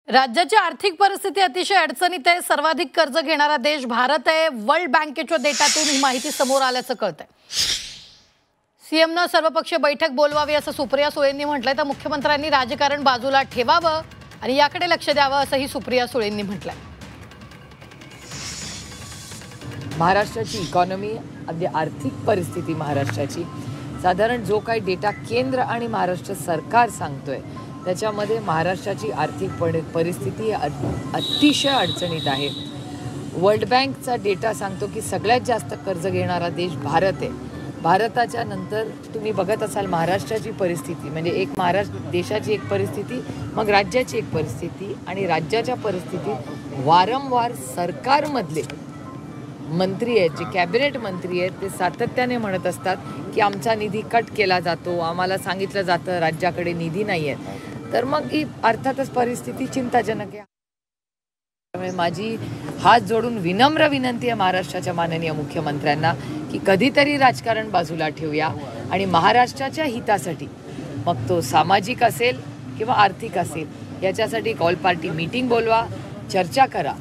राज्याची आर्थिक परिस्थिती अतिशय अडचणीत आहे। सर्वाधिक कर्ज घेणारा देश भारत आहे। वर्ल्ड बँकेच्या डेटातून ही माहिती समोर आल्याचं कळतंय। सीएमनं सर्वपक्षीय बैठक बोलवावी असं सुप्रिया सुळेंनी म्हटलंय, तर मुख्यमंत्र्यांनी राजकारण बाजूला ठेवावं आणि याकडे लक्ष द्यावं असंही सुप्रिया सुळेंनी म्हटलंय। महाराष्ट्राची इकॉनॉमी आर्थिक परिस्थिती महाराष्ट्राची साधारण जो काही डेटा केंद्र आणि महाराष्ट्र सरकार सांगतोय त्याच्यामध्ये महाराष्ट्राची आर्थिक परिस्थिती अतिशय अडचणीत आहे। वर्ल्ड बँकचा डेटा सांगतो की सगळ्यात जास्त कर्ज घेणारा देश भारत आहे। भारताच्या नंतर तुम्ही बघत असाल महाराष्ट्राची परिस्थिती म्हणजे एक महाराष्ट्र देशाची एक परिस्थिती, मग राज्याची एक परिस्थिती, आणि राज्याच्या परिस्थितीत वारंवार सरकारमधले मंत्री आहेत, जे कॅबिनेट मंत्री आहेत, ते सातत्याने म्हणत असतात की आमचा निधी कट केला जातो, आम्हाला सांगितलं जातं राज्याकडे निधी नाही आहे। तर मग ही अर्थातच परिस्थिती चिंताजनक आहे। त्यामुळे माझी हात जोडून विनम्र विनंती आहे महाराष्ट्राच्या माननीय मुख्यमंत्र्यांना की कधीतरी राजकारण बाजूला ठेवूया आणि महाराष्ट्राच्या हितासाठी, मग तो सामाजिक असेल किंवा आर्थिक असेल, याच्यासाठी ऑल पार्टी मीटिंग बोलवा, चर्चा करा